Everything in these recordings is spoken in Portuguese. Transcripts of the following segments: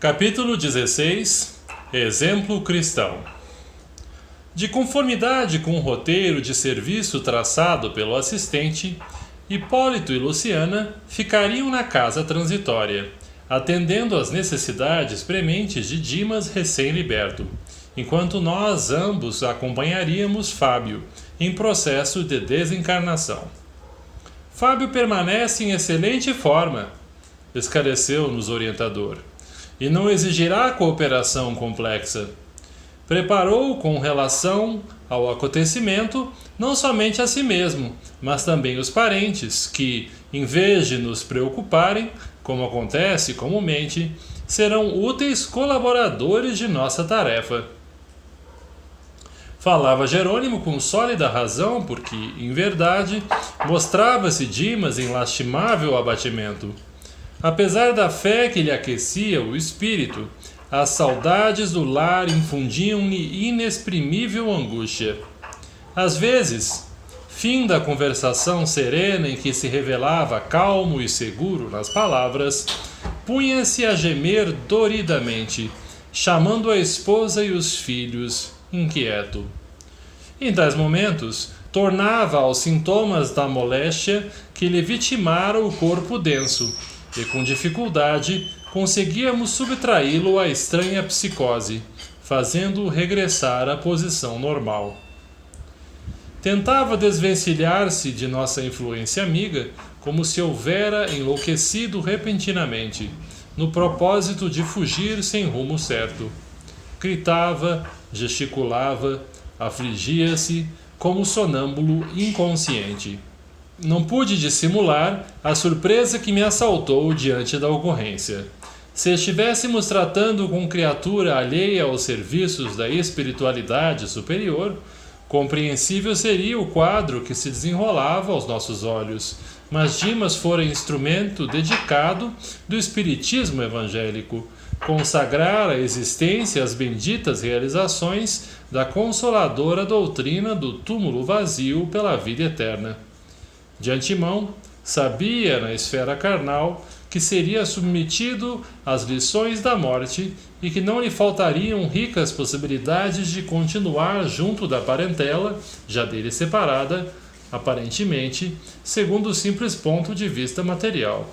Capítulo 16. Exemplo cristão. De conformidade com o roteiro de serviço traçado pelo assistente, Hipólito e Luciana ficariam na casa transitória, atendendo às necessidades prementes de Dimas recém-liberto, enquanto nós ambos acompanharíamos Fábio, em processo de desencarnação. Fábio permanece em excelente forma, esclareceu-nos o orientador, e não exigirá cooperação complexa. Preparou com relação ao acontecimento não somente a si mesmo, mas também os parentes, que, em vez de nos preocuparem, como acontece comumente, serão úteis colaboradores de nossa tarefa. Falava Jerônimo com sólida razão, porque, em verdade, mostrava-se Dimas em lastimável abatimento. Apesar da fé que lhe aquecia o espírito, as saudades do lar infundiam-lhe inexprimível angústia. Às vezes, fim da conversação serena em que se revelava calmo e seguro nas palavras, punha-se a gemer doridamente, chamando a esposa e os filhos, inquieto. Em tais momentos, tornava aos sintomas da moléstia que lhe vitimara o corpo denso, e com dificuldade conseguíamos subtraí-lo à estranha psicose, fazendo-o regressar à posição normal. Tentava desvencilhar-se de nossa influência amiga, como se houvera enlouquecido repentinamente, no propósito de fugir sem rumo certo. Gritava, gesticulava, afligia-se, como sonâmbulo inconsciente. Não pude dissimular a surpresa que me assaltou diante da ocorrência. Se estivéssemos tratando com criatura alheia aos serviços da espiritualidade superior, compreensível seria o quadro que se desenrolava aos nossos olhos, mas Dimas fora instrumento dedicado do espiritismo evangélico, consagrar a existência às benditas realizações da consoladora doutrina do túmulo vazio pela vida eterna. De antemão, sabia na esfera carnal que seria submetido às lições da morte e que não lhe faltariam ricas possibilidades de continuar junto da parentela, já dele separada, aparentemente, segundo o simples ponto de vista material.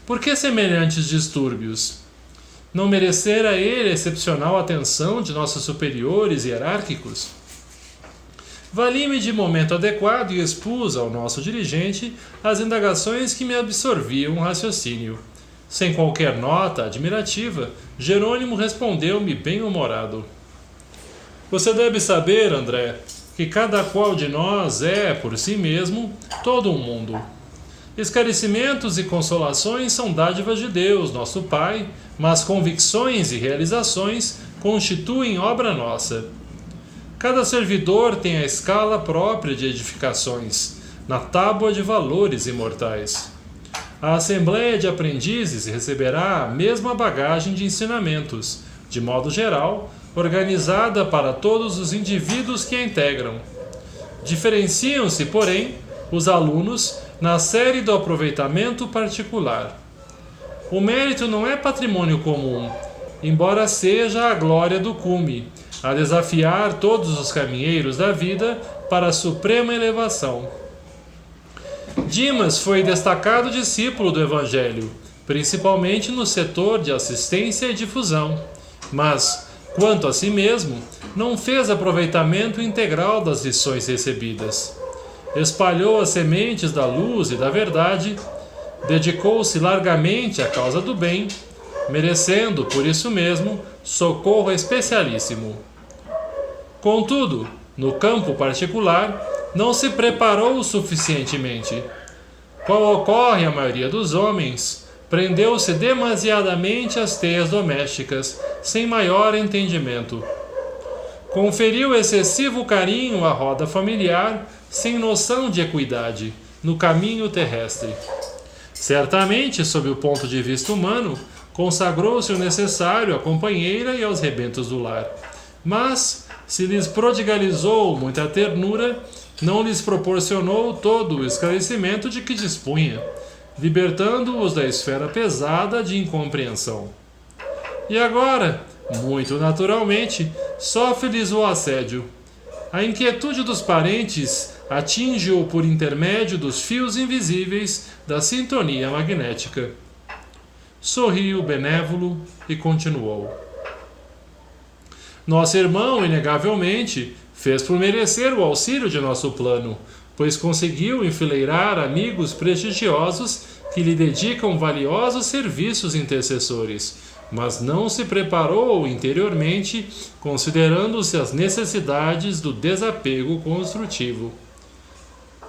Por que semelhantes distúrbios? Não merecera ele excepcional atenção de nossos superiores hierárquicos? Vali-me de momento adequado e expus ao nosso dirigente as indagações que me absorviam o raciocínio. Sem qualquer nota admirativa, Jerônimo respondeu-me bem-humorado. Você deve saber, André, que cada qual de nós é, por si mesmo, todo um mundo. Esclarecimentos e consolações são dádivas de Deus, nosso Pai, mas convicções e realizações constituem obra nossa. Cada servidor tem a escala própria de edificações, na tábua de valores imortais. A assembleia de aprendizes receberá a mesma bagagem de ensinamentos, de modo geral, organizada para todos os indivíduos que a integram. Diferenciam-se, porém, os alunos na série do aproveitamento particular. O mérito não é patrimônio comum, embora seja a glória do cume, a desafiar todos os caminheiros da vida para a suprema elevação. Dimas foi destacado discípulo do Evangelho, principalmente no setor de assistência e difusão, mas, quanto a si mesmo, não fez aproveitamento integral das lições recebidas. Espalhou as sementes da luz e da verdade, dedicou-se largamente à causa do bem, merecendo, por isso mesmo, socorro especialíssimo. Contudo, no campo particular, não se preparou suficientemente. Qual ocorre à maioria dos homens, prendeu-se demasiadamente às teias domésticas, sem maior entendimento. Conferiu excessivo carinho à roda familiar, sem noção de equidade, no caminho terrestre. Certamente, sob o ponto de vista humano, consagrou-se o necessário à companheira e aos rebentos do lar. Mas, se lhes prodigalizou muita ternura, não lhes proporcionou todo o esclarecimento de que dispunha, libertando-os da esfera pesada de incompreensão. E agora, muito naturalmente, sofre-lhes o assédio. A inquietude dos parentes atinge-o por intermédio dos fios invisíveis da sintonia magnética. Sorriu benévolo e continuou. Nosso irmão, inegavelmente, fez por merecer o auxílio de nosso plano, pois conseguiu enfileirar amigos prestigiosos que lhe dedicam valiosos serviços intercessores, mas não se preparou interiormente, considerando-se as necessidades do desapego construtivo.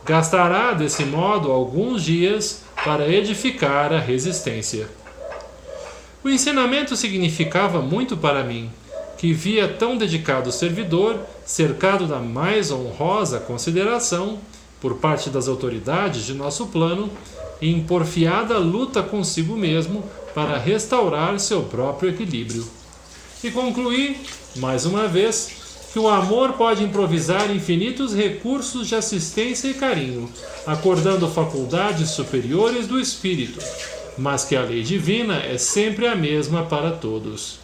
Gastará, desse modo, alguns dias para edificar a resistência. O ensinamento significava muito para mim, que via tão dedicado servidor, cercado da mais honrosa consideração, por parte das autoridades de nosso plano, e em porfiada luta consigo mesmo para restaurar seu próprio equilíbrio. E concluí, mais uma vez, que o amor pode improvisar infinitos recursos de assistência e carinho, acordando faculdades superiores do espírito, mas que a lei divina é sempre a mesma para todos.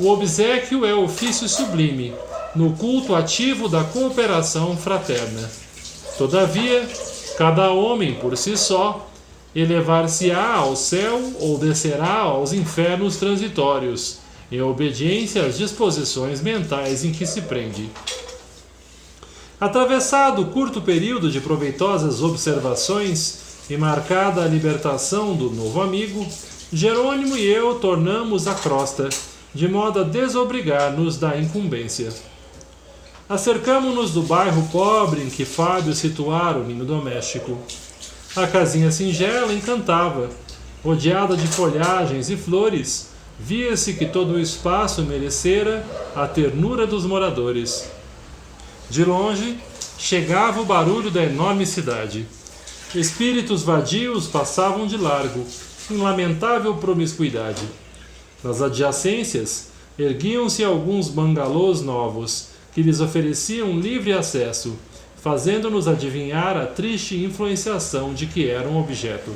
O obséquio é ofício sublime, no culto ativo da cooperação fraterna. Todavia, cada homem por si só elevar-se-á ao céu ou descerá aos infernos transitórios, em obediência às disposições mentais em que se prende. Atravessado o curto período de proveitosas observações e marcada a libertação do novo amigo, Jerônimo e eu tornamos a crosta, de modo a desobrigar-nos da incumbência. Acercamo-nos do bairro pobre em que Fábio situara o ninho doméstico. A casinha singela encantava. Rodeada de folhagens e flores, via-se que todo o espaço merecera a ternura dos moradores. De longe, chegava o barulho da enorme cidade. Espíritos vadios passavam de largo, em lamentável promiscuidade. Nas adjacências, erguiam-se alguns bangalôs novos, que lhes ofereciam livre acesso, fazendo-nos adivinhar a triste influenciação de que eram objeto.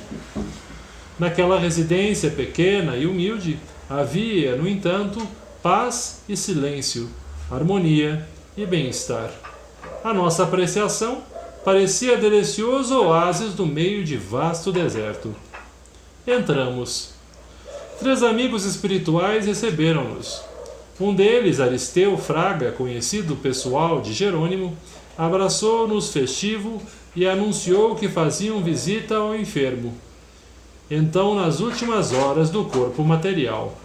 Naquela residência pequena e humilde, havia, no entanto, paz e silêncio, harmonia e bem-estar. A nossa apreciação parecia delicioso oásis no meio de vasto deserto. Entramos. 3 amigos espirituais receberam-nos. Um deles, Aristeu Fraga, conhecido pessoal de Jerônimo, abraçou-nos festivo e anunciou que faziam visita ao enfermo, então nas últimas horas do corpo material.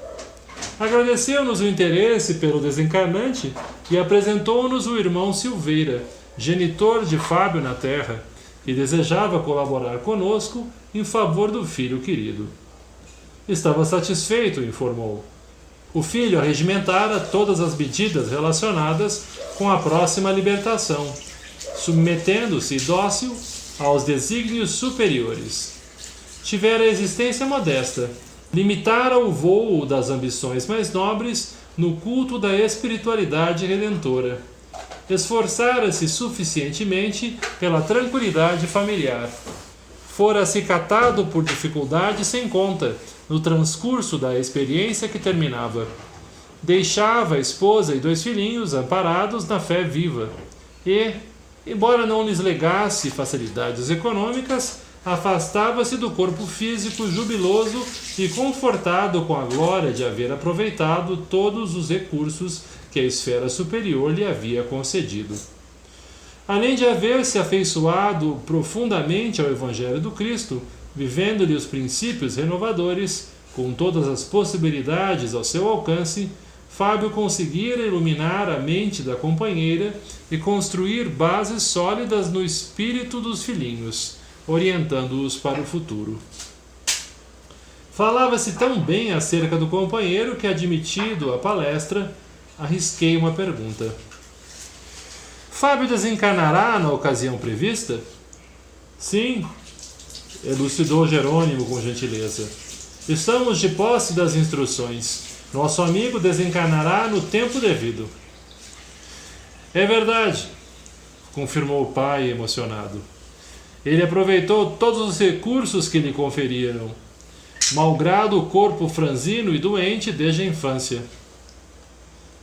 Agradeceu-nos o interesse pelo desencarnante e apresentou-nos o irmão Silveira, genitor de Fábio na terra, que desejava colaborar conosco em favor do filho querido. Estava satisfeito, informou. O filho arregimentara todas as medidas relacionadas com a próxima libertação, submetendo-se dócil aos desígnios superiores. Tivera existência modesta, limitara o vôo das ambições mais nobres no culto da espiritualidade redentora. Esforçara-se suficientemente pela tranquilidade familiar. Fora acicatado por dificuldades sem conta, no transcurso da experiência que terminava. Deixava a esposa e 2 filhinhos amparados na fé viva. E, embora não lhes legasse facilidades econômicas, afastava-se do corpo físico jubiloso e confortado com a glória de haver aproveitado todos os recursos que a esfera superior lhe havia concedido. Além de haver se afeiçoado profundamente ao Evangelho do Cristo, vivendo-lhe os princípios renovadores, com todas as possibilidades ao seu alcance, Fábio conseguira iluminar a mente da companheira e construir bases sólidas no espírito dos filhinhos, orientando-os para o futuro. Falava-se tão bem acerca do companheiro que, admitido à palestra, arrisquei uma pergunta. Fábio desencarnará na ocasião prevista? Sim, elucidou Jerônimo com gentileza. Estamos de posse das instruções. Nosso amigo desencarnará no tempo devido. É verdade, confirmou o pai emocionado. Ele aproveitou todos os recursos que lhe conferiram. malgrado o corpo franzino e doente desde a infância.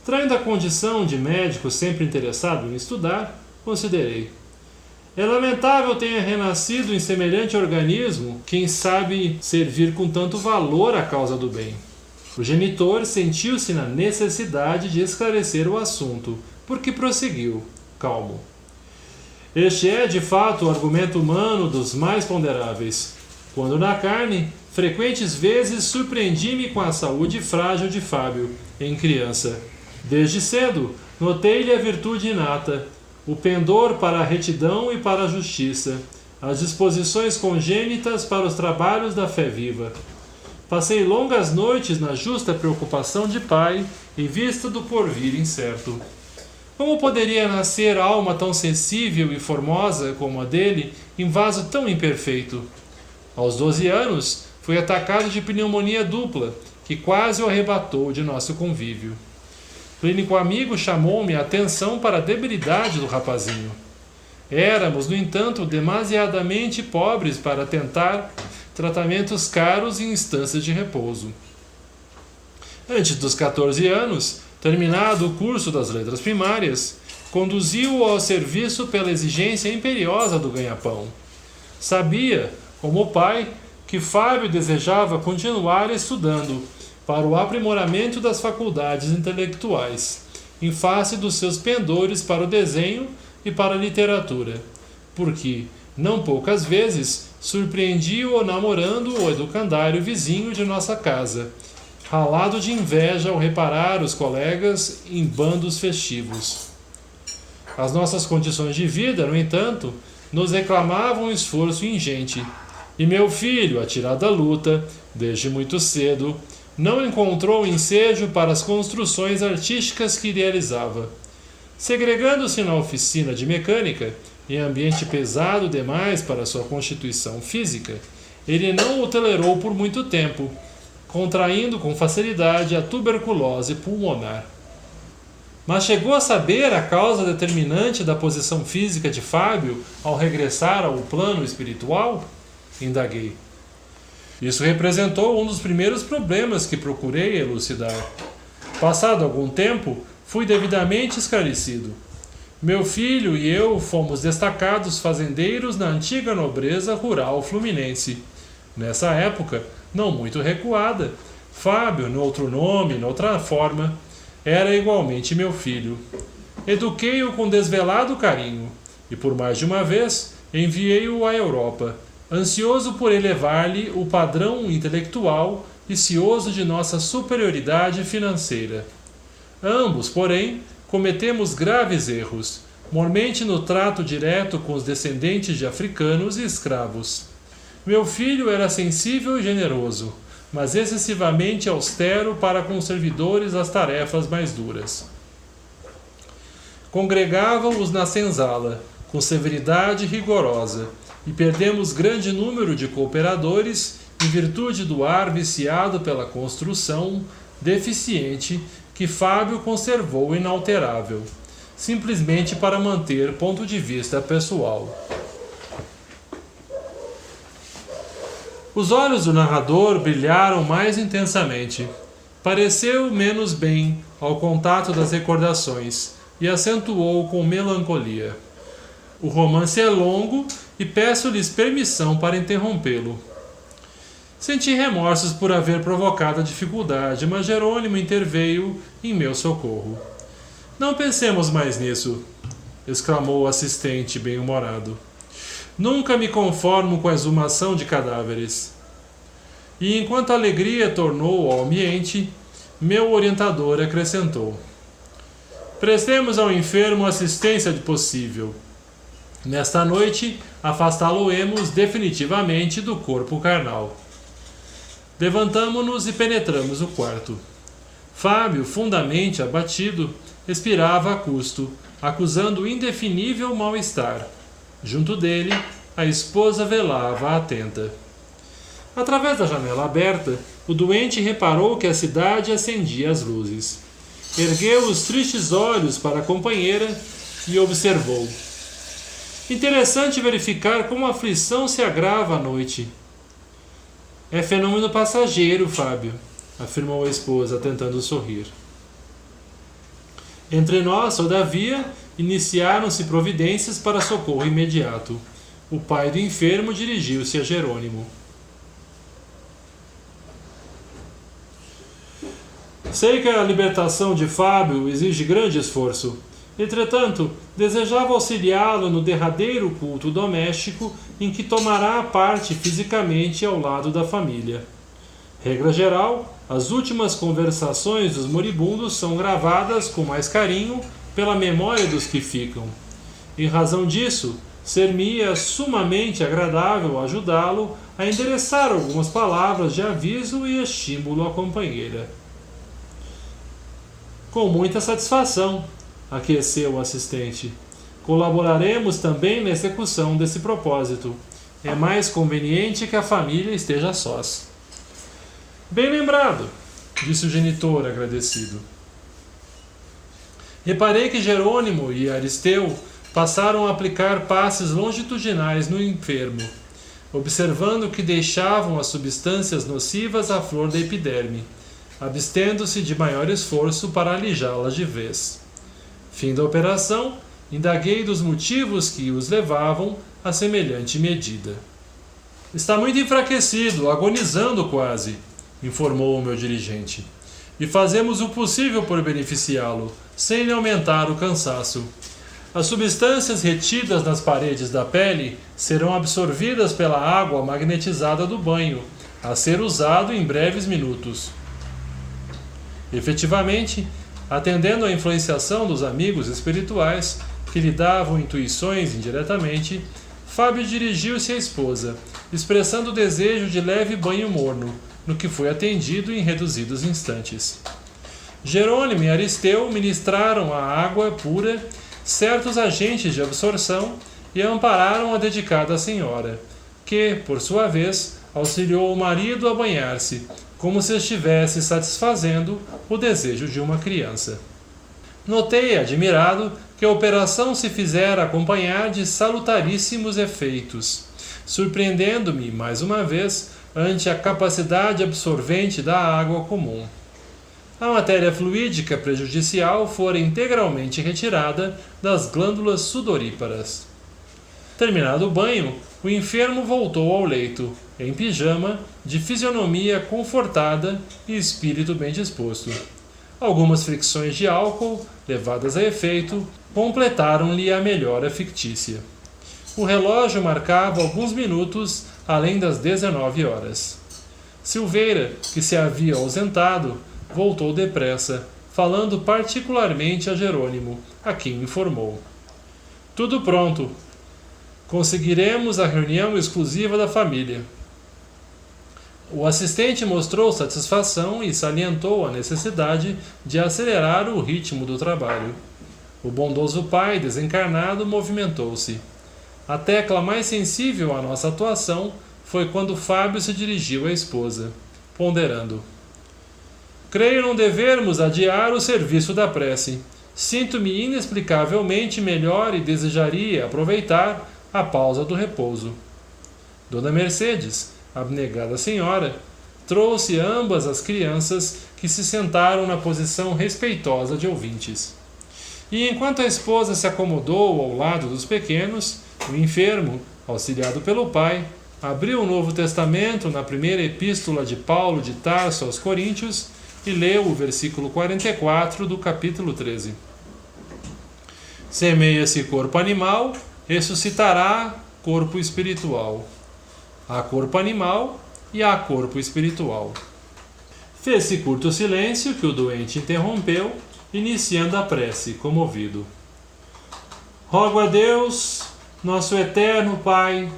Traindo a condição de médico sempre interessado em estudar, considerei: é lamentável tenha renascido em semelhante organismo quem sabe servir com tanto valor à causa do bem. O genitor sentiu-se na necessidade de esclarecer o assunto, porque prosseguiu, calmo: este é, de fato, o argumento humano dos mais ponderáveis. Quando na carne, frequentes vezes surpreendi-me com a saúde frágil de Fábio, em criança. Desde cedo, notei-lhe a virtude inata, o pendor para a retidão e para a justiça, as disposições congênitas para os trabalhos da fé viva. Passei longas noites na justa preocupação de pai, em vista do porvir incerto. Como poderia nascer alma tão sensível e formosa como a dele em vaso tão imperfeito? Aos 12 anos, fui atacado de pneumonia dupla, que quase o arrebatou de nosso convívio. Clínico amigo chamou-me a atenção para a debilidade do rapazinho. Éramos, no entanto, demasiadamente pobres para tentar tratamentos caros em instâncias de repouso. Antes dos 14 anos, terminado o curso das letras primárias, conduziu-o ao serviço pela exigência imperiosa do ganha-pão. Sabia, como pai, que Fábio desejava continuar estudando para o aprimoramento das faculdades intelectuais, em face dos seus pendores para o desenho e para a literatura, porque, não poucas vezes, surpreendi-o namorando o educandário vizinho de nossa casa, ralado de inveja ao reparar os colegas em bandos festivos. As nossas condições de vida, no entanto, nos reclamavam um esforço ingente, e meu filho, atirado à luta, desde muito cedo, não encontrou ensejo para as construções artísticas que idealizava. Segregando-se na oficina de mecânica, em ambiente pesado demais para sua constituição física, ele não o tolerou por muito tempo, contraindo com facilidade a tuberculose pulmonar. Mas chegou a saber a causa determinante da posição física de Fábio ao regressar ao plano espiritual? Indaguei. Isso representou um dos primeiros problemas que procurei elucidar. Passado algum tempo, fui devidamente esclarecido. Meu filho e eu fomos destacados fazendeiros na antiga nobreza rural fluminense. Nessa época, não muito recuada, Fábio, noutro nome, noutra forma, era igualmente meu filho. Eduquei-o com desvelado carinho, e por mais de uma vez enviei-o à Europa, ansioso por elevar-lhe o padrão intelectual e cioso de nossa superioridade financeira. Ambos, porém, cometemos graves erros, mormente no trato direto com os descendentes de africanos e escravos. Meu filho era sensível e generoso, mas excessivamente austero para com os servidores das tarefas mais duras. Congregava-os na senzala, com severidade rigorosa, e perdemos grande número de cooperadores em virtude do ar viciado pela construção deficiente que Fábio conservou inalterável, simplesmente para manter ponto de vista pessoal. Os olhos do narrador brilharam mais intensamente. Pareceu menos bem ao contato das recordações e acentuou com melancolia. O romance é longo e peço-lhes permissão para interrompê-lo. Senti remorsos por haver provocado a dificuldade, mas Jerônimo interveio em meu socorro. Não pensemos mais nisso, exclamou o assistente bem-humorado. Nunca me conformo com a exumação de cadáveres. E enquanto a alegria tornou ao ambiente, meu orientador acrescentou: prestemos ao enfermo assistência de possível. Nesta noite, afastá-lo-emos definitivamente do corpo carnal. Levantamo-nos e penetramos o quarto. Fábio, fundamente abatido, expirava a custo, acusando indefinível mal-estar. Junto dele, a esposa velava atenta. Através da janela aberta, o doente reparou que a cidade acendia as luzes. Ergueu os tristes olhos para a companheira e observou. Interessante verificar como a aflição se agrava à noite. É fenômeno passageiro, Fábio, afirmou a esposa, tentando sorrir. Entre nós, todavia, iniciaram-se providências para socorro imediato. O pai do enfermo dirigiu-se a Jerônimo. Sei que a libertação de Fábio exige grande esforço. Entretanto, desejava auxiliá-lo no derradeiro culto doméstico em que tomará parte fisicamente ao lado da família. Regra geral, as últimas conversações dos moribundos são gravadas com mais carinho pela memória dos que ficam. Em razão disso, ser-me-ia sumamente agradável ajudá-lo a endereçar algumas palavras de aviso e estímulo à companheira. Com muita satisfação, aqueceu o assistente. Colaboraremos também na execução desse propósito. É mais conveniente que a família esteja a sós. Bem lembrado, disse o genitor agradecido. Reparei que Jerônimo e Aristeu passaram a aplicar passes longitudinais no enfermo, observando que deixavam as substâncias nocivas à flor da epiderme, abstendo-se de maior esforço para alijá-las de vez. Fim da operação, indaguei dos motivos que os levavam a semelhante medida. Está muito enfraquecido, agonizando quase, informou o meu dirigente, e fazemos o possível por beneficiá-lo, sem lhe aumentar o cansaço. As substâncias retidas nas paredes da pele serão absorvidas pela água magnetizada do banho, a ser usado em breves minutos. Efetivamente, atendendo à influenciação dos amigos espirituais que lhe davam intuições indiretamente, Fábio dirigiu-se à esposa, expressando o desejo de leve banho morno, no que foi atendido em reduzidos instantes. Jerônimo e Aristeu ministraram à água pura certos agentes de absorção e ampararam a dedicada senhora, que, por sua vez, auxiliou o marido a banhar-se, como se estivesse satisfazendo o desejo de uma criança. Notei, admirado, que a operação se fizera acompanhar de salutaríssimos efeitos, surpreendendo-me, mais uma vez, ante a capacidade absorvente da água comum. A matéria fluídica prejudicial fora integralmente retirada das glândulas sudoríparas. Terminado o banho, o enfermo voltou ao leito, em pijama, de fisionomia confortada e espírito bem disposto. Algumas fricções de álcool, levadas a efeito, completaram-lhe a melhora fictícia. O relógio marcava alguns minutos além das 19 horas. Silveira, que se havia ausentado, voltou depressa, falando particularmente a Jerônimo, a quem informou. Tudo pronto. Conseguiremos a reunião exclusiva da família. O assistente mostrou satisfação e salientou a necessidade de acelerar o ritmo do trabalho. O bondoso pai desencarnado movimentou-se. A tecla mais sensível à nossa atuação foi quando Fábio se dirigiu à esposa, ponderando. Creio não devermos adiar o serviço da prece. Sinto-me inexplicavelmente melhor e desejaria aproveitar a pausa do repouso. Dona Mercedes, abnegada senhora, trouxe ambas as crianças que se sentaram na posição respeitosa de ouvintes. E enquanto a esposa se acomodou ao lado dos pequenos, o enfermo, auxiliado pelo pai, abriu o Novo Testamento na primeira epístola de Paulo de Tarso aos Coríntios e leu o versículo 44 do capítulo 13. Semeia-se corpo animal, ressuscitará corpo espiritual. Há corpo animal e há corpo espiritual. Fez-se curto silêncio que o doente interrompeu, iniciando a prece, comovido. Rogo a Deus, nosso eterno Pai,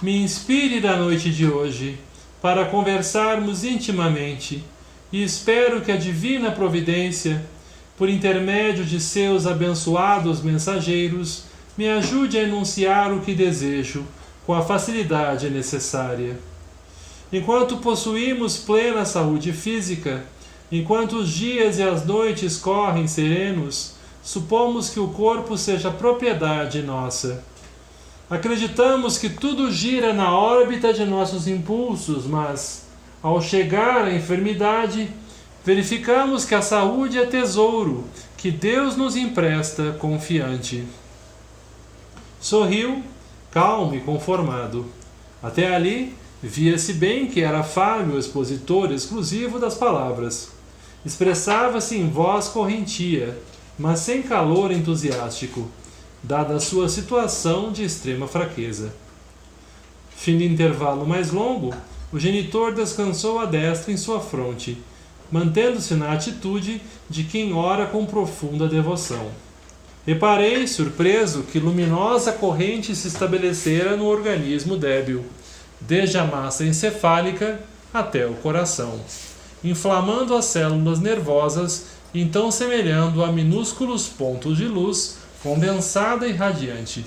me inspire na noite de hoje para conversarmos intimamente e espero que a divina providência, por intermédio de seus abençoados mensageiros, me ajude a enunciar o que desejo com a facilidade necessária. Enquanto possuímos plena saúde física, enquanto os dias e as noites correm serenos, supomos que o corpo seja propriedade nossa. Acreditamos que tudo gira na órbita de nossos impulsos, mas, ao chegar à enfermidade, verificamos que a saúde é tesouro que Deus nos empresta confiante. Sorriu, calmo e conformado. Até ali, via-se bem que era fábio expositor exclusivo das palavras. Expressava-se em voz correntia, mas sem calor entusiástico, dada a sua situação de extrema fraqueza. Fim de intervalo mais longo, o genitor descansou a destra em sua fronte, mantendo-se na atitude de quem ora com profunda devoção. Reparei, surpreso, que luminosa corrente se estabelecera no organismo débil, desde a massa encefálica até o coração, inflamando as células nervosas, então semelhando a minúsculos pontos de luz condensada e radiante.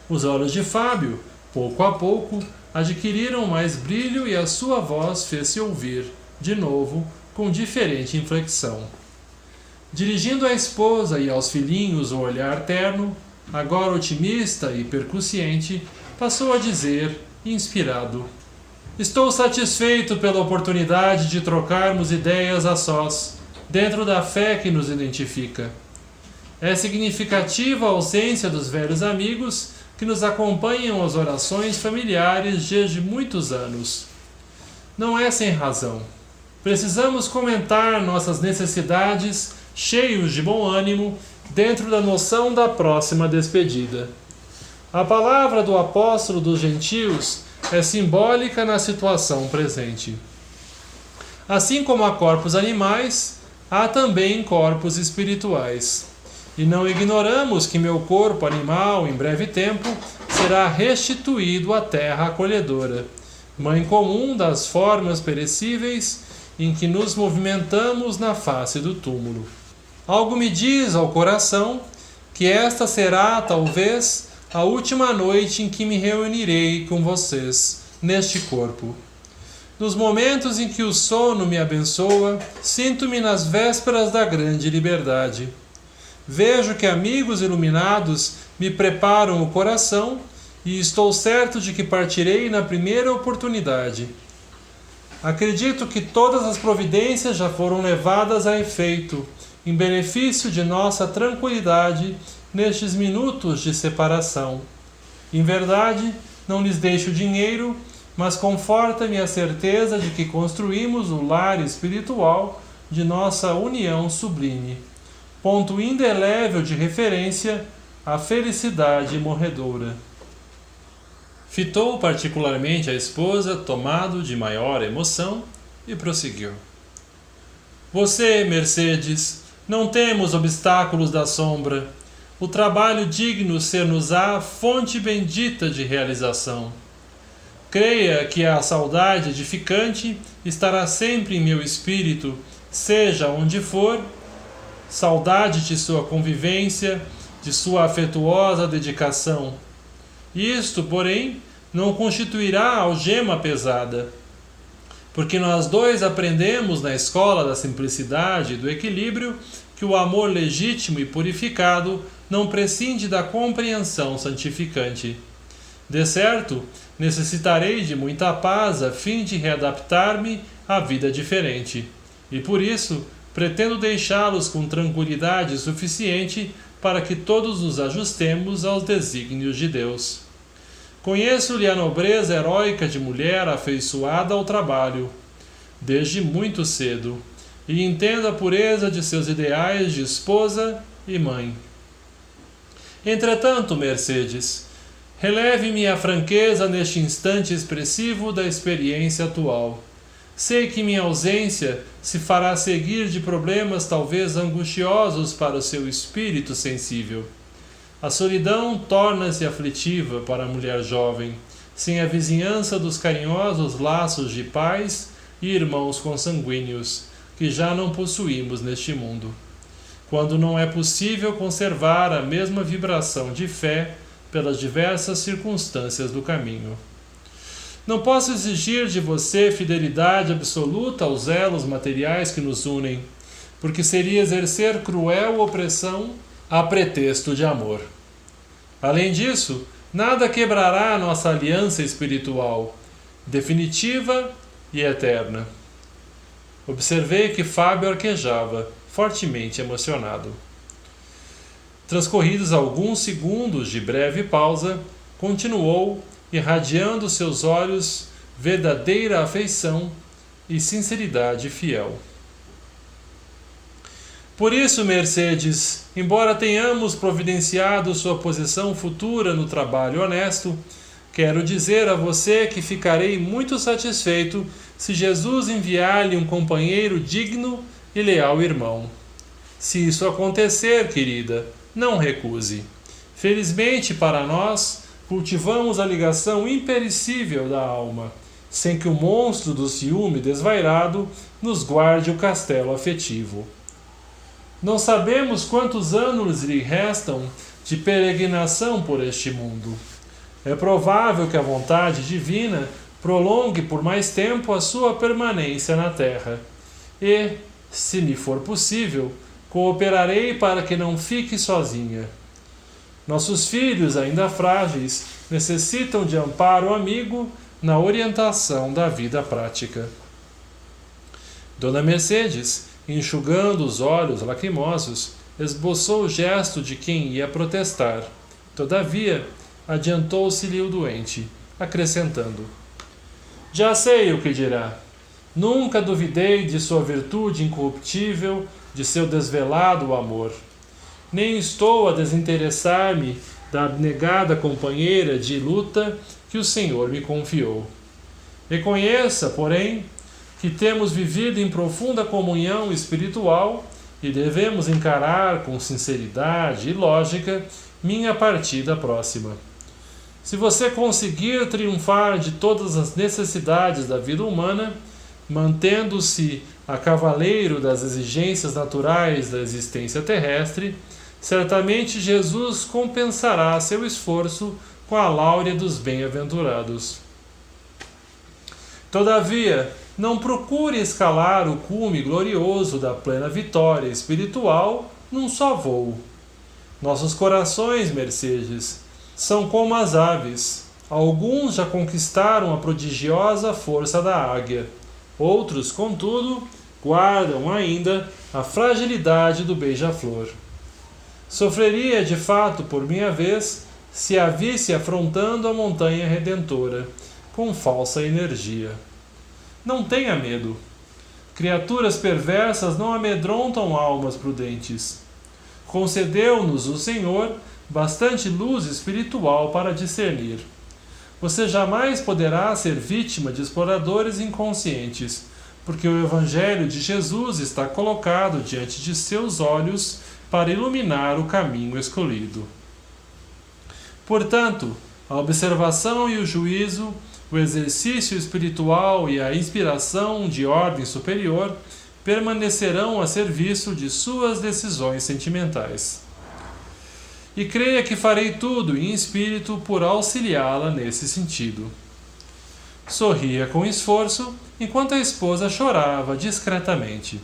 Os olhos de Fábio, pouco a pouco, adquiriram mais brilho e a sua voz fez-se ouvir, de novo, com diferente inflexão. Dirigindo à esposa e aos filhinhos o olhar terno, agora otimista e percussiente, passou a dizer, inspirado: estou satisfeito pela oportunidade de trocarmos ideias a sós, dentro da fé que nos identifica. É significativa a ausência dos velhos amigos que nos acompanham às orações familiares desde muitos anos. Não é sem razão. Precisamos comentar nossas necessidades, cheios de bom ânimo, dentro da noção da próxima despedida. A palavra do apóstolo dos gentios é simbólica na situação presente. Assim como há corpos animais, há também corpos espirituais. E não ignoramos que meu corpo animal, em breve tempo, será restituído à terra acolhedora, mãe comum das formas perecíveis em que nos movimentamos na face do túmulo. Algo me diz ao coração que esta será, talvez, a última noite em que me reunirei com vocês, neste corpo. Nos momentos em que o sono me abençoa, sinto-me nas vésperas da grande liberdade. Vejo que amigos iluminados me preparam o coração e estou certo de que partirei na primeira oportunidade. Acredito que todas as providências já foram levadas a efeito, em benefício de nossa tranquilidade nestes minutos de separação. Em verdade, não lhes deixo dinheiro, mas conforta-me a certeza de que construímos o lar espiritual de nossa união sublime, ponto indelével de referência à felicidade morredoura. Fitou particularmente a esposa, tomado de maior emoção, e prosseguiu: você, Mercedes, não temos obstáculos da sombra. O trabalho digno ser-nos-á fonte bendita de realização. Creia que a saudade edificante estará sempre em meu espírito, seja onde for, saudade de sua convivência, de sua afetuosa dedicação. Isto, porém, não constituirá algema pesada, porque nós dois aprendemos na escola da simplicidade e do equilíbrio que o amor legítimo e purificado não prescinde da compreensão santificante. De certo, necessitarei de muita paz a fim de readaptar-me à vida diferente, e por isso pretendo deixá-los com tranquilidade suficiente para que todos nos ajustemos aos desígnios de Deus. Conheço-lhe a nobreza heróica de mulher afeiçoada ao trabalho, desde muito cedo, e entendo a pureza de seus ideais de esposa e mãe. Entretanto, Mercedes, releve-me a franqueza neste instante expressivo da experiência atual. Sei que minha ausência se fará seguir de problemas talvez angustiosos para o seu espírito sensível. A solidão torna-se aflitiva para a mulher jovem, sem a vizinhança dos carinhosos laços de pais e irmãos consanguíneos, que já não possuímos neste mundo. Quando não é possível conservar a mesma vibração de fé pelas diversas circunstâncias do caminho. Não posso exigir de você fidelidade absoluta aos elos materiais que nos unem, porque seria exercer cruel opressão a pretexto de amor. Além disso, nada quebrará nossa aliança espiritual, definitiva e eterna. Observei que Fábio arquejava, fortemente emocionado. Transcorridos alguns segundos de breve pausa, continuou, irradiando seus olhos verdadeira afeição e sinceridade fiel. Por isso, Mercedes, embora tenhamos providenciado sua posição futura no trabalho honesto, quero dizer a você que ficarei muito satisfeito se Jesus enviar-lhe um companheiro digno e leal irmão. Se isso acontecer, querida, não recuse. Felizmente para nós, cultivamos a ligação imperecível da alma, sem que o monstro do ciúme desvairado nos guarde o castelo afetivo. Não sabemos quantos anos lhe restam de peregrinação por este mundo. É provável que a vontade divina prolongue por mais tempo a sua permanência na terra. E, se me for possível, cooperarei para que não fique sozinha. Nossos filhos, ainda frágeis, necessitam de amparo amigo na orientação da vida prática. Dona Mercedes, enxugando os olhos lacrimosos, esboçou o gesto de quem ia protestar. Todavia, adiantou-se-lhe o doente, acrescentando: Já sei o que dirá. Nunca duvidei de sua virtude incorruptível, de seu desvelado amor. Nem estou a desinteressar-me da abnegada companheira de luta que o Senhor me confiou. Reconheça, porém, que temos vivido em profunda comunhão espiritual e devemos encarar com sinceridade e lógica minha partida próxima. Se você conseguir triunfar de todas as necessidades da vida humana, mantendo-se a cavaleiro das exigências naturais da existência terrestre, certamente Jesus compensará seu esforço com a láurea dos bem-aventurados. Todavia, não procure escalar o cume glorioso da plena vitória espiritual num só voo. Nossos corações, Mercedes, são como as aves. Alguns já conquistaram a prodigiosa força da águia. Outros, contudo, guardam ainda a fragilidade do beija-flor. Sofreria, de fato, por minha vez, se a visse afrontando a montanha redentora, com falsa energia. Não tenha medo. Criaturas perversas não amedrontam almas prudentes. Concedeu-nos o Senhor bastante luz espiritual para discernir. Você jamais poderá ser vítima de exploradores inconscientes, porque o Evangelho de Jesus está colocado diante de seus olhos para iluminar o caminho escolhido. Portanto, a observação e o juízo, o exercício espiritual e a inspiração de ordem superior permanecerão a serviço de suas decisões sentimentais. E creia que farei tudo em espírito por auxiliá-la nesse sentido. Sorria com esforço, enquanto a esposa chorava discretamente.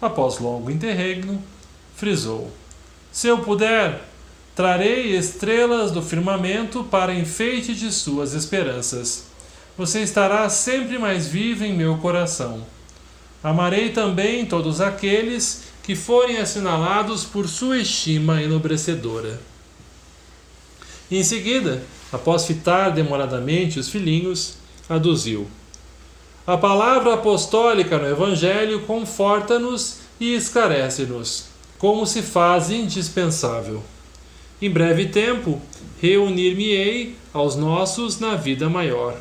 Após longo interregno, frisou: Se eu puder, trarei estrelas do firmamento para enfeite de suas esperanças. Você estará sempre mais viva em meu coração. Amarei também todos aqueles que forem assinalados por sua estima enobrecedora. Em seguida, após fitar demoradamente os filhinhos, aduziu: A palavra apostólica no Evangelho conforta-nos e esclarece-nos, como se faz indispensável. Em breve tempo, reunir-me-ei aos nossos na vida maior.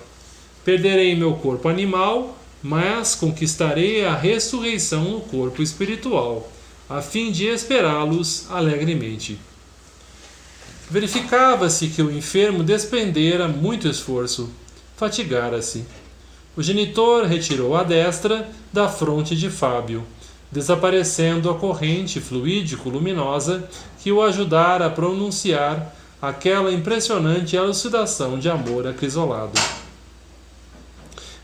Perderei meu corpo animal, mas conquistarei a ressurreição no corpo espiritual, a fim de esperá-los alegremente. Verificava-se que o enfermo despendera muito esforço, fatigara-se. O genitor retirou a destra da fronte de Fábio, desaparecendo a corrente fluídico-luminosa que o ajudara a pronunciar aquela impressionante elucidação de amor acrisolado.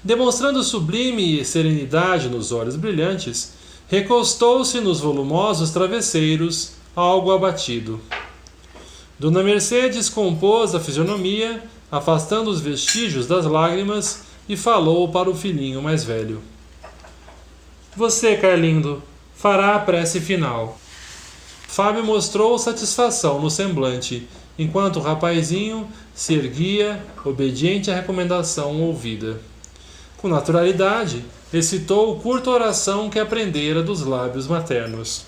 Demonstrando sublime serenidade nos olhos brilhantes, recostou-se nos volumosos travesseiros, algo abatido. Dona Mercedes compôs a fisionomia, afastando os vestígios das lágrimas, e falou para o filhinho mais velho. Você, Carlindo, fará a prece final. Fábio mostrou satisfação no semblante, enquanto o rapazinho se erguia, obediente à recomendação ouvida. Com naturalidade, recitou curta oração que aprendera dos lábios maternos.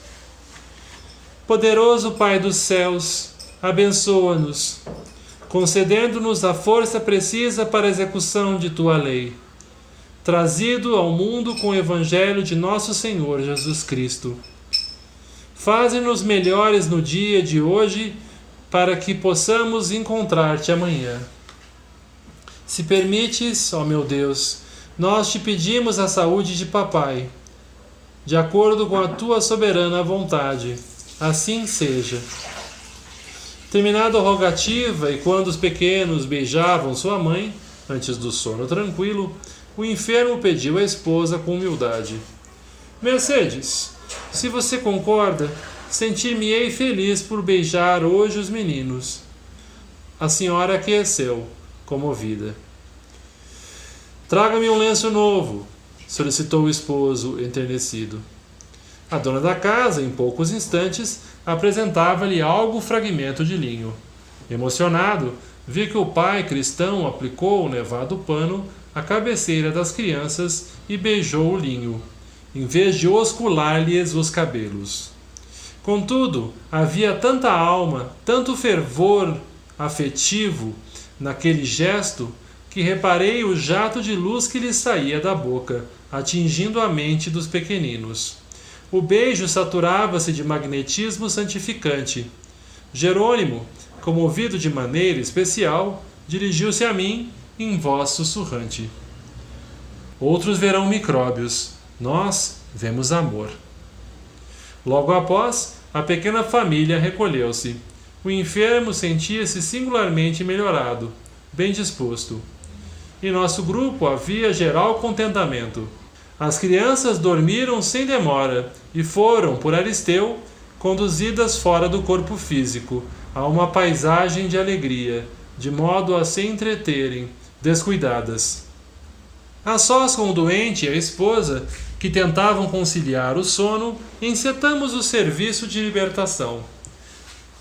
Poderoso Pai dos céus, abençoa-nos, concedendo-nos a força precisa para a execução de Tua lei, trazido ao mundo com o Evangelho de nosso Senhor Jesus Cristo. Faze-nos melhores no dia de hoje, para que possamos encontrar-te amanhã. Se permites, ó meu Deus, nós te pedimos a saúde de papai, de acordo com a tua soberana vontade. Assim seja. Terminada a rogativa, e quando os pequenos beijavam sua mãe, antes do sono tranquilo, o enfermo pediu à esposa com humildade: Mercedes, se você concorda, sentir-me-ei feliz por beijar hoje os meninos. A senhora aqueceu, comovida. Traga-me um lenço novo, solicitou o esposo, enternecido. A dona da casa, em poucos instantes, apresentava-lhe algo fragmento de linho. Emocionado, vi que o pai cristão aplicou o nevado pano à cabeceira das crianças e beijou o linho, em vez de oscular-lhes os cabelos. Contudo, havia tanta alma, tanto fervor afetivo naquele gesto, que reparei o jato de luz que lhe saía da boca, atingindo a mente dos pequeninos. O beijo saturava-se de magnetismo santificante. Jerônimo, comovido de maneira especial, dirigiu-se a mim em voz sussurrante. Outros verão micróbios, nós vemos amor. Logo após, a pequena família recolheu-se. O enfermo sentia-se singularmente melhorado, bem disposto. Em nosso grupo havia geral contentamento. As crianças dormiram sem demora e foram, por Aristeu, conduzidas fora do corpo físico, a uma paisagem de alegria, de modo a se entreterem, descuidadas. A sós com o doente e a esposa, que tentavam conciliar o sono, encetamos o serviço de libertação.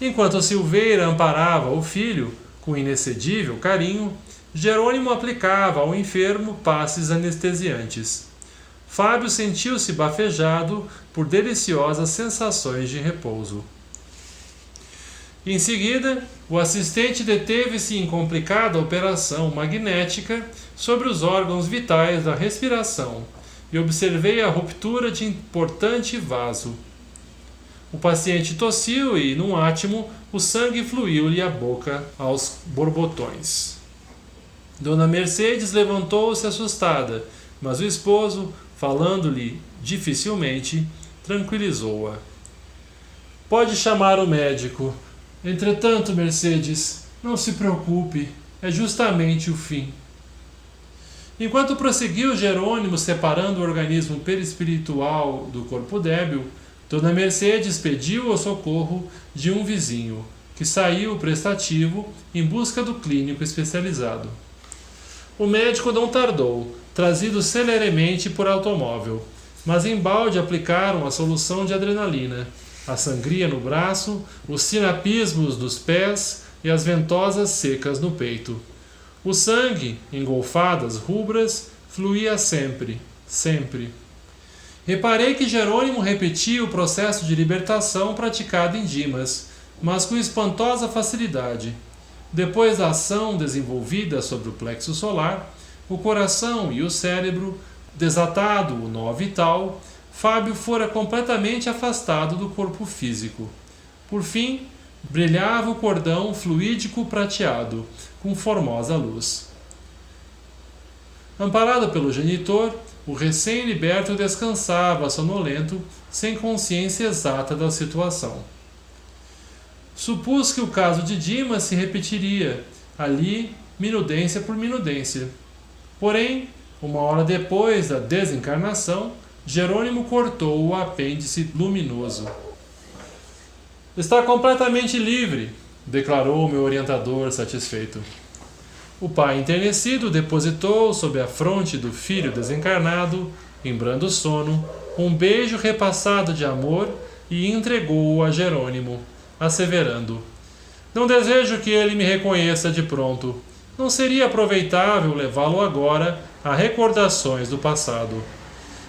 Enquanto Silveira amparava o filho, com inexcedível carinho, Jerônimo aplicava ao enfermo passes anestesiantes. Fábio sentiu-se bafejado por deliciosas sensações de repouso. Em seguida, o assistente deteve-se em complicada operação magnética sobre os órgãos vitais da respiração e observei a ruptura de importante vaso. O paciente tossiu e, num átimo, o sangue fluiu-lhe à boca aos borbotões. Dona Mercedes levantou-se assustada, mas o esposo, falando-lhe dificilmente, tranquilizou-a. Pode chamar o médico. Entretanto, Mercedes, não se preocupe, é justamente o fim. Enquanto prosseguiu Jerônimo separando o organismo perispiritual do corpo débil, Dona Mercedes pediu o socorro de um vizinho, que saiu prestativo em busca do clínico especializado. O médico não tardou, trazido celeremente por automóvel, mas embalde aplicaram a solução de adrenalina, a sangria no braço, os sinapismos nos pés e as ventosas secas no peito. O sangue, em golfadas rubras, fluía sempre, sempre. Reparei que Jerônimo repetia o processo de libertação praticado em Dimas, mas com espantosa facilidade. Depois da ação desenvolvida sobre o plexo solar, o coração e o cérebro, desatado o nó vital, Fábio fora completamente afastado do corpo físico. Por fim, brilhava o cordão fluídico prateado, com formosa luz. Amparado pelo genitor, o recém-liberto descansava sonolento, sem consciência exata da situação. Supus que o caso de Dimas se repetiria, ali, minudência por minudência. Porém, 1 hora depois da desencarnação, Jerônimo cortou o apêndice luminoso. Está completamente livre, declarou meu orientador satisfeito. O pai enternecido depositou sobre a fronte do filho desencarnado, em brando sono, um beijo repassado de amor e entregou-o a Jerônimo, asseverando: não desejo que ele me reconheça de pronto. Não seria aproveitável levá-lo agora a recordações do passado.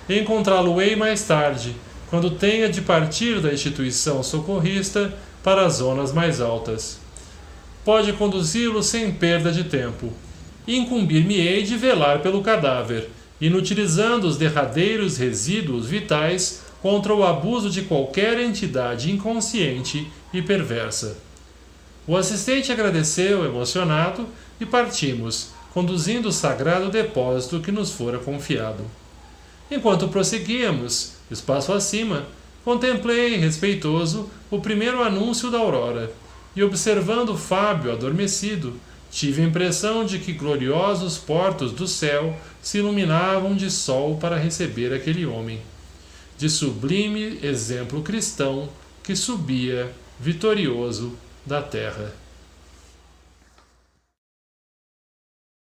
Encontrá-lo-ei mais tarde, quando tenha de partir da instituição socorrista para as zonas mais altas. Pode conduzi-lo sem perda de tempo. Incumbir-me-ei de velar pelo cadáver, inutilizando os derradeiros resíduos vitais contra o abuso de qualquer entidade inconsciente e perversa. O assistente agradeceu, emocionado, e partimos, conduzindo o sagrado depósito que nos fora confiado. Enquanto prosseguíamos, espaço acima, contemplei, respeitoso, o primeiro anúncio da aurora, e observando Fábio adormecido, tive a impressão de que gloriosos portos do céu se iluminavam de sol para receber aquele homem, de sublime exemplo cristão que subia, vitorioso, da terra.